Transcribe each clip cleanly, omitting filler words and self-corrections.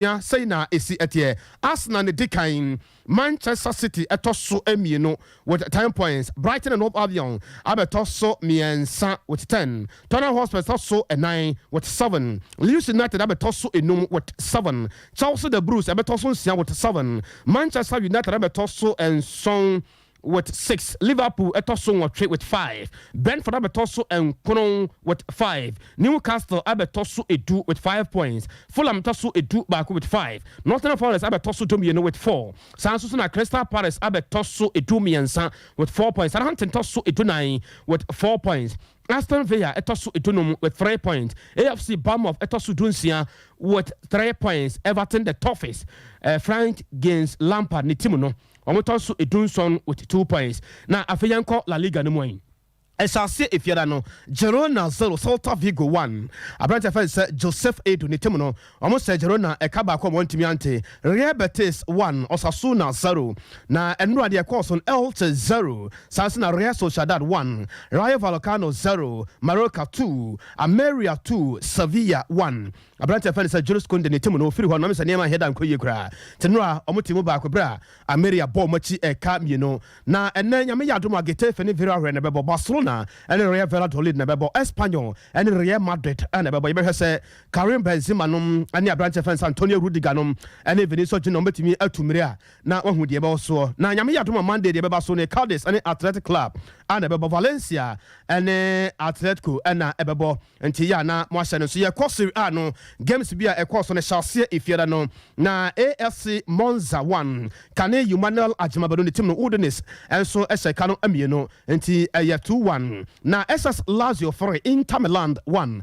ya say na esi etie Arsenal ne dekan Manchester City etoso emieno with 10 points. Brighton and Hove Albion abetoso miensa with 10. Tottenham Hotspur toso a 9 with 7. Leeds United abetoso enum with 7. Chelsea the Blues abetoso nsia with 7. Manchester United abetoso and song with 6. Liverpool etoso with 5. Brentford abetoso and Konon with 5. Newcastle abetoso edu with 5 points. Fulham toso edu back with 5. Nottingham Forest abetoso domieno with 4. Sansu na Crystal Palace abetoso edu miensa with 4 points. Southampton toso edu 9 with 4 points. Aston Villa etoso edunum with 3 points. AFC Bournemouth etoso dunsia with 3 points. Everton the toughest. Frank against Lampard ni timu no. Omotoso edunson with 2 points. Na afeyanko La Liga no moin. Esase efiada no Girona 0 Celta Vigo 1. Abrante fan say Joseph Edu ni timu no. Omo say Girona ekaba kwa montimi ante. Real Betis 1 Osasuna 0. Na enro ade course on Elche 0. Sansina Real Sociedad 1. Rayo Vallecano 0. Mallorca 2. Almeria 2. Sevilla 1. Abrante fan say Jules Kounde ni timu no firi ho no me nema head an koye kra. Tenura omo timu ba akobra Almeria ball machi eka mieno. Na enne nyame yadom agete fani Villarreal na bebo Barcelona and Real Valladolid na bebo Espanyol and Real Madrid and bebo you say Karim Benzema nom and Abrante fans Antonio Rudiger nom and Vinicius Junior betimi atumria na ohu de bebo so na nyame yadom Monday de bebo so ne Cadiz and Athletic Club and bebo Valencia and Atletico and bebo enti ya na mo ahye no so ye kwosiri no games bia ekwoso ne Chelsea efiada no na AFC Monza 1 Kane Emmanuel Ajimabado ne team no Udinese enso ehye no amieno enti 2-1 na SS Lazio 4 Inter Milan 1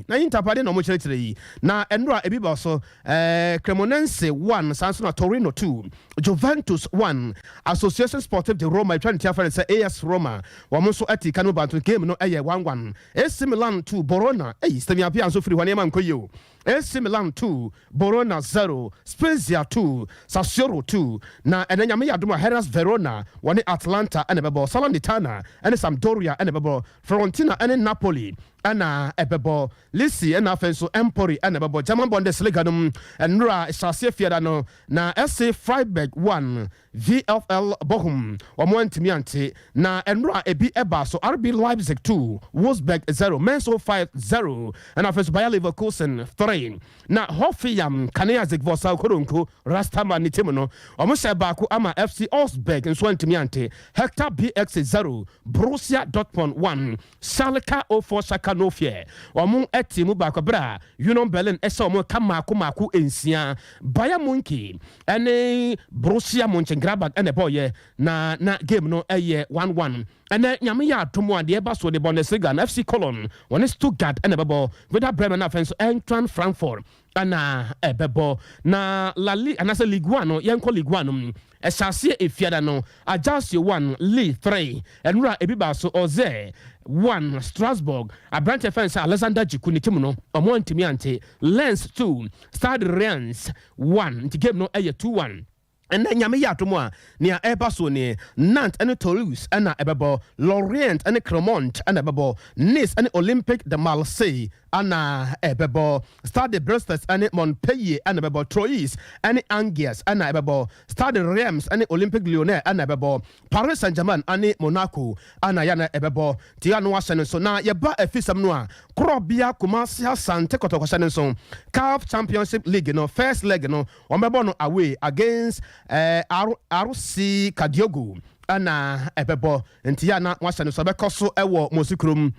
na Inter pade no mo kire na enra ebiba so Cremonense 1 Sanso na Torino 2 Juventus 1 Association Sportive de Roma trying to tell say AS Roma wo mo so ati kanu bantu game no 1-1 AC Milan 2 Bologna stemi apia so free wane man koyo AC Milan 2 Bologna 0 Spezia 2 Sassuolo 2 na enanyame yadoma Hellas Verona wane Atlanta ene bebo Salernitana ene Sampdoria ene bebo Fiorentina ene Napoli ana ebebo Lisi ena afenso Empoli ene bebo German Bundesliga num enra Chelsea fiada no na SC Freiburg 1 VfL Bochum omontimi ante na enra ebi eba so RB Leipzig 2 Wolfsburg 0 Mainz 5-0 and afenso Bayer Leverkusen 3 na Hoffenheim Kanea Zigvosa Koronko Rastaman ni timu no omo se baako ama FC Augsburg nso antimi ante Hector BX 0 Borussia Dortmund 1 Schalke 04 Schalke no fear omo etimu baako bra Union Berlin ese omo kamako ensia Bayern Munich ene Borussia Mönchengladbach ene boye na game no 1-1 ene nyame ya atomo ade eba so de Bundesliga na FC Cologne one Stuttgart ene bebo Werder Bremen na fenso Eintracht Frankfurt ana ebebo na La Liga anase Ligue 1 no yenko Ligue 1 Chelsea efiada no Ajaccio 1 Lille 3 enura ebiba so Oze 1 Strasbourg Abrante fence Alexander Jiku ni timu no omo ntimi ante Lens 2 Stade Reims 1 the game no 2-1 and then nyame yatomo a nia eba so ne Nantes and Toulouse and ebebo Lorient and Clermont and ebebo Nice and Olympique de Marseille ana ebebo Stade Brest and Montpellier and ebebo Troyes and Angers and ebebo Stade Reims and Olympique Lyonnais and ebebo Paris Saint-Germain and Monaco and yana ebebo tiano wasene so na yeba efisam no a Krobia Kumasi Asante Kotoko so CAF Championship League no first leg no ombebo no away against RC Kadiogo ana ebebo ntia na wahye no so bekoso ewo Mosikrum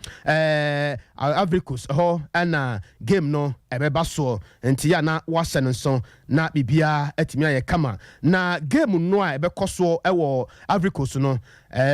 Africus ho ana game no ebeba so ntia na wahye no so na bibia atimi aye kama na game no a ebekoso ewo Africus no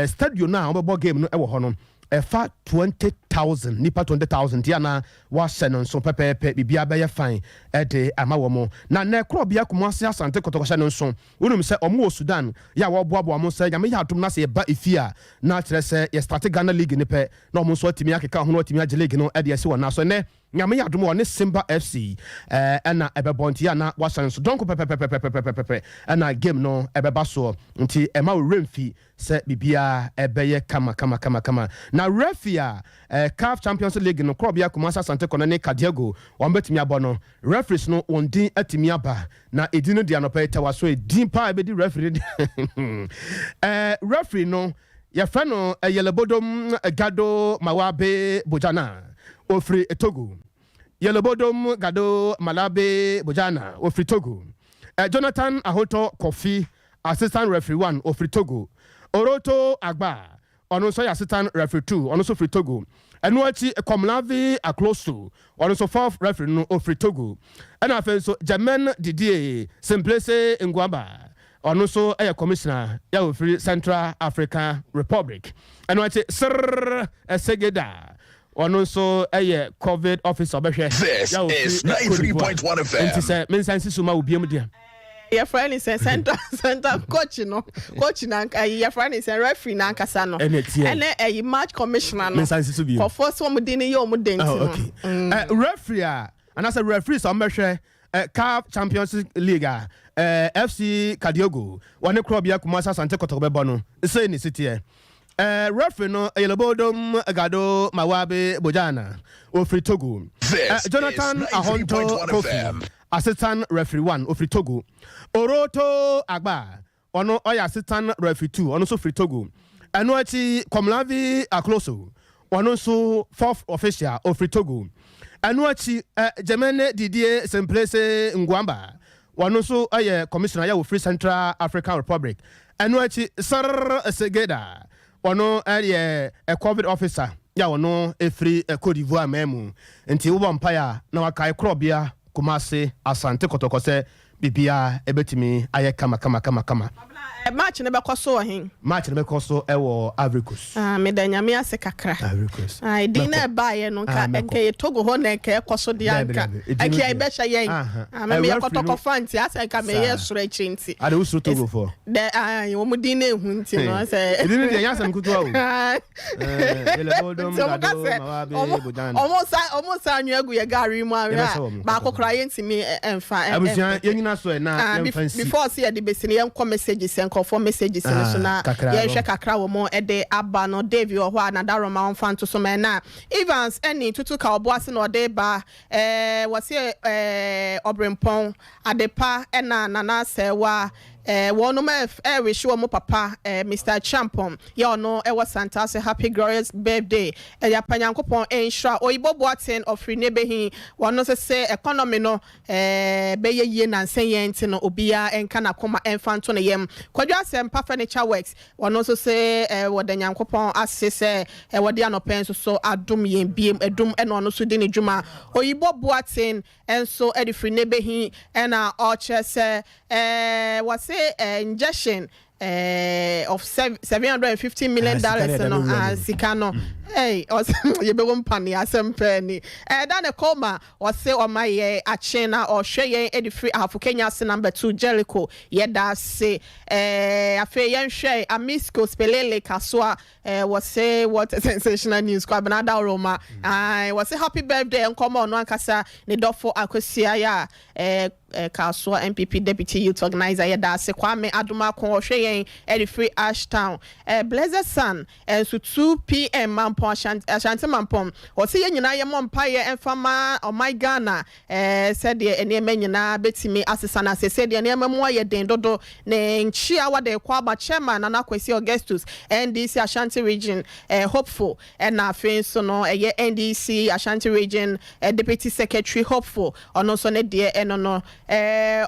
stadium na obebo game no ewo ho no efa 20,000 nipa 20,000 tiana wahye no so pepepe bibia be ye fine ede amawomo na ne krobia Kumasi Asante Kotoko no so unum se omo Sudan ya wo boabo amo se nyame ya atom na se ba efia na kire se ye start Ghana league ne pe na omo so atimi akeka ho no atimi age league no ede ese wona so ne nyame yadom wɔ ne Simba FC ɛna ɛbɛbɔnti ana wasan so donko pepepepepepepepe ɛna game no ɛbɛba so nti ɛma wo remfi sɛ bibia ɛbɛyɛ kama na refia CAF Champions League no Krobia Kumasa Sante Konane Kadiago wɔn betimi abɔ no referees no wɔn din atimi aba na edin no dia no pɛ tawa so edin pa ebedi referee referee no yɛfrɛ no Yelebodom Gado Mawabe Bojana ofri Togo Yelebodom Gado Malabe Bojana ofri Togo Jonathan Ahoto Kofi assistant referee 1 ofri Togo Oroto Agba ono so assistant referee 2 ono so free Togo Enuachi Komlavi Akloso ono so fourth referee no ofri Togo and afen so German Didier Simplese Ngwamba ono so commissioner ya ofri Central African Republic Enuachi Sir Segeda ono so COVID officer behwe This is 93.1 FM nti se mensansi suma obiam dia your friend is a center coach no coach na your friend is a referee na nkasa no and a match commissioner no for first one din ye omuden no referee and as a referee so mehwe CAF Champions League FC Kadiogo one Krobia Kumasa Sante Kotoko bebo no say ni city referee no Yelebodom Gado Mawabe Bojana ofri Togo Jonathan Ahonto Kofi assistant referee 1 ofri Togo Oroto Agba ono assistant referee 2 ono so free Togo Enuachi Komlavi Akloso ono so fourth official ofri Togo Enuachi Jemene Didier Simplese Ngwamba ono so commissioner ya ofri Central African Republic Enuachi Sir Segeda ono a COVID officer ya ono free Cote d'Ivoire memu nti wo bompaya na wakai Krobia Kumase Asante Kotoko se bibia ebetimi aye kama match ne bekoso hin match ne bekoso ewo Africus me da nyame ase kakra Africus di na baye no ka enke Togo ho na enke ekoso di anka ake ai behya yen me yakotoko fanti ase ka me ye sura chinti ade usuru Togo for de wo mu di na ehu nti no se edin de yasam kutu awo Yelebodom Gado Mawabe Bojana almost anyu egu ye gari mu awia ba kokora yenti me emfa abusia yenyina so na before see the besini yenko messages for messages so na yenhwe kakra wo mo ede aba no David ho another Roma on fan to so na Evans any tutu ka oboase na ode ba wose Obrempon adepa na nana sewa one we show mo papa Mr. Champon ya no was Santa say happy glorious birthday ya panyankopon ensure oyibo boaten of nebehi one no say economy no beye ye nansen ye nti no obia enka na koma enfanto ne yem kwadwa sempa furniture works one no say wode nyankopon asese wode anopen so adom yen biem edum eno no so de ne dwuma oyibo boaten enso edifri nebehi ena oche say was injection of $750 million no sikano hey you be one penny asempeni dan e koma o say o my achena or hwe yen free half Kenya number 2 Jericho ye da say afa yen hwe amisco spelele kaswa was say what a sensational news kwa banada Roma was say happy birthday en koma no ankasa ne dofo akosia ya Kaswa MPP deputy youth organizer ye da se Kwame Aduma ko hwe yen free Ashtown blessed sun so 2 p.m. Ashanti Mampom o se ye nyina ye mompa ye enfama o my Ghana said de enema nyina betimi asesa na se de enema mo ye den dodo ne nchia wade kwa aba chairman na Kwesi Augustus NDC Ashanti region hopeful na afin so no ye NDC Ashanti region deputy secretary hopeful ono so ne de eno no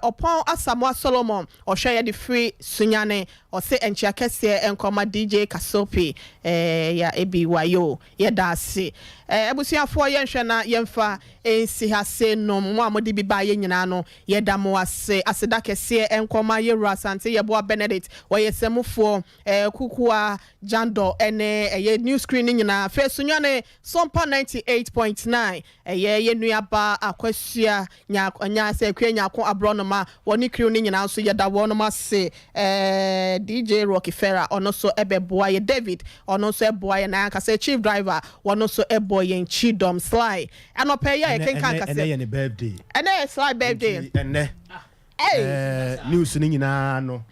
upon Asamoah Solomon o hwe ye de free sunyane o se enchia kese enkoma DJ Kasopi ya ebiwayo ye da se ebusuafo ye nhwe na yemfa ensi ha se no mo amode bi ba ye nyina no ye da mo ase aseda kese enkoma ye Asante ye boa Benedict wo ye semufo kukua Jando ene ye new screen nyina fe sunyane Sompa 98.9 ye nuaba akwasua nya se kwenya ko abronoma woni kriw ni nyina so ye da wonoma se DJ Rockefeller ono so ebeboa ye David ono so eboa ye na aka se chief driver one also a boy in Chidom Sly and no pay ya any birthday and then Sly birthday and news no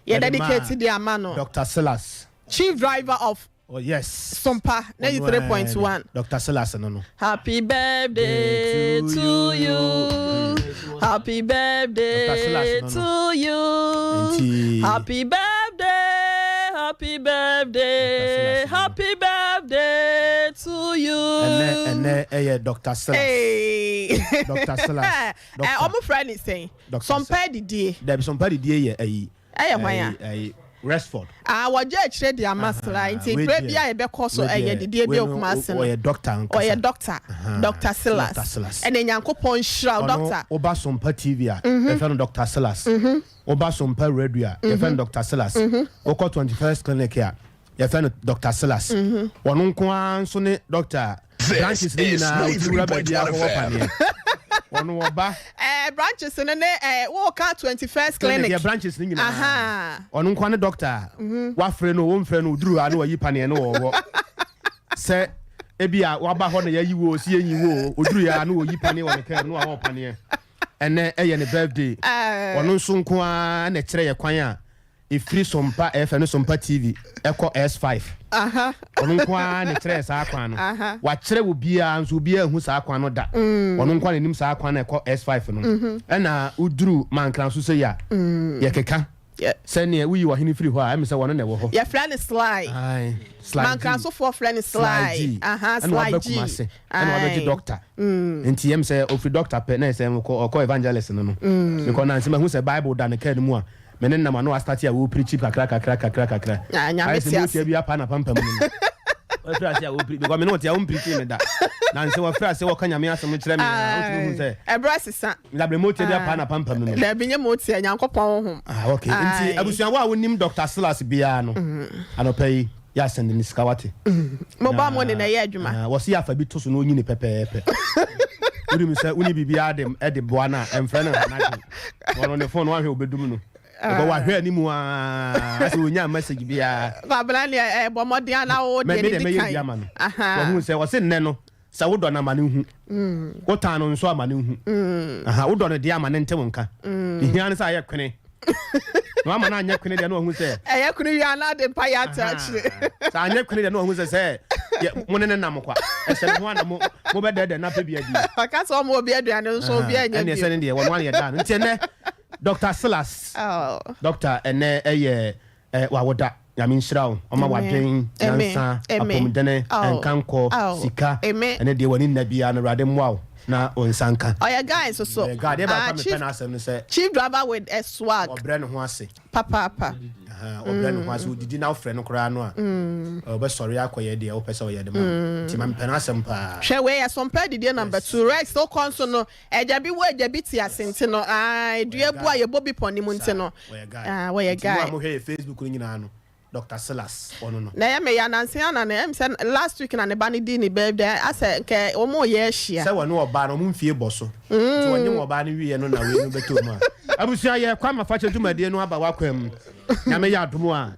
yeah dedicated the amano Dr. Silas chief driver of yes Sompa 93.1 Dr. Silas no happy birthday to you happy birthday to you happy birthday happy birthday happy birthday to you and Dr. Silas Dr. Silas my friend is saying Sompa the day there be Sompa the day Restford. What you trade the master into baby I be cause so the day be okumasen. Or doctor. Or a doctor. Dr. Silas. And then Yankopon shroud doctor. Oba Sompa TV. A friend Dr. Silas. Oba Sompa radio. A friend Dr. Silas. Oko 21st clinic here. A friend Dr. Silas. One unko so ne doctor. This is 93.1 FM. One oba branches in walk 21st clinic. Yeah, branches ni nyina. Onu kwa ne doctor. Wa frɛ no wo mfrɛ no duru anu oyi pane no wo. Se ebia wa ba ho na yayi wo si enyi wo oduru ya anu oyi pane wo ne ka no a wo pane. Ene eye ne birthday. Onu nso nko a na kyerɛ ye kwan a efiri Sompa FM Sompa TV eko S5. Onu nko a na kyerɛ saa kwan no. Wa kyerɛ wo bia nso bia hu saa kwan no da. Onu nko a nim saa kwan na eko S5 no. Ena uduru mankran so se ya. Ye keka. Sene we you hini free ho a me say wono na wo ho. Your friend is Sly. Aye. Sly. Mankran so for friend is Sly. Sly G. And we doctor. Enti yem say ofi doctor pe na say ko evangelist no no. Because na say me hu say Bible da na ka mu a menen na ma no start ya wo preach kakra. Nya me tia. Bi apa na pampa mu no. We frɛ ase a wo preach because me no tia wo preach me da. Na nse wo frɛ ase wo kanya me asem kyerɛ me na wo hu say. Ebra sisa. La bre mo tia bi apa na pampa mu no. La bi nye mo tia Nyankopɔn ho. Okay. Enti abusuan wa wonim Dr. Silas bia no. Anopai ya send ni skawate. Mo ba mo ne na ye adwuma. Wo se afa bi to so no nyini pepepe. Uri mi say uni bibia dem e de boa na emfrɛ na na. Wono ne phone wa hwe obedum no. Ko wa hwe ani mu a ase wonya message bia. Babla ne bo modern na wo de ni dikai. Wo hu say wo se nne no sa wo do na mane hu. Wo tan no nso amane hu. Wo do no de amane ntem nka. Ihia ne sa ye kwene. No ama na anya kwene de no hu say. Ye kwene wi ana de pa ya touch. Sa anya kwene de no hu say mo ne nam kwa. Ese no ana mo be de na pa bia di. Aka so mo obi aduane nso obi anya bi. Ene ese ne de wo no ye dan. Nti ne Dr. Silas. Doctor ene wa woda nyame nhyirawo oma wadwen yansa apomdene enkanko sika ene de wani nabia na rade mwawo na onsanka oya guys so God e ba me pen asem say chief driver with a swag obre ne ho ase papa obre ne ho ase odidi na ofre no kra no a obe sorry akoye de o pese o ye de ma ti ma pen asem pa hwe we Sompa didi number 2 Rex so konso no eja bi wo eja bi ti asente no dua bu aye bobi poni mu nte no we guy mo hwe Facebook ni nyina no Dr. Silas ono no na ya me ya nanse ana na em say last week na ne ba ni di ni birthday ase nke o mo ye hia say wonu oba no mo mfie boso so wonye oba no wie no na we no beto mu abusia ye kwa ma fache dwumadie no aba wakwam na me ya adomo a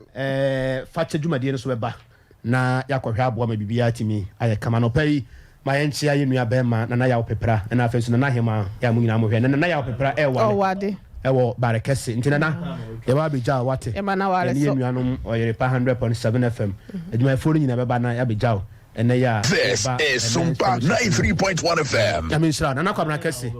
fache dwumadie no so beba na yakohwe abo ma bibia timi aye kama no pai ma yenchi aye nua bema na ya opepra na afesu na hema ya mu nyina mo hwe na ya opepra wade ewo barekese ntina na ye ba beja wate e ma na wale so ni nuanom oyere pa 100.7 FM eduma fo nyina beba na ya beja ene ya This is Sompa 93.1 FM. I mean sure na kwabna kese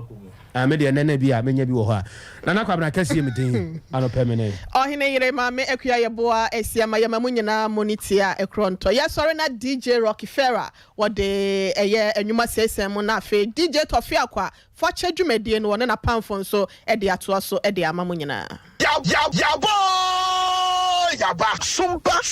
me de nene bia menya bi wo ho a na kwabna kese ye medin ano permanent ohine yire ma me akua ye boa esiama ye mamu nyina monitia ekronto ye sorry na DJ Rockefeller what de eye anwuma sesem na afi DJ Tofi akwa fache dwumadie no wona na pamfo so e de ato so e de amamu nyina Ya boy ya ba Sompa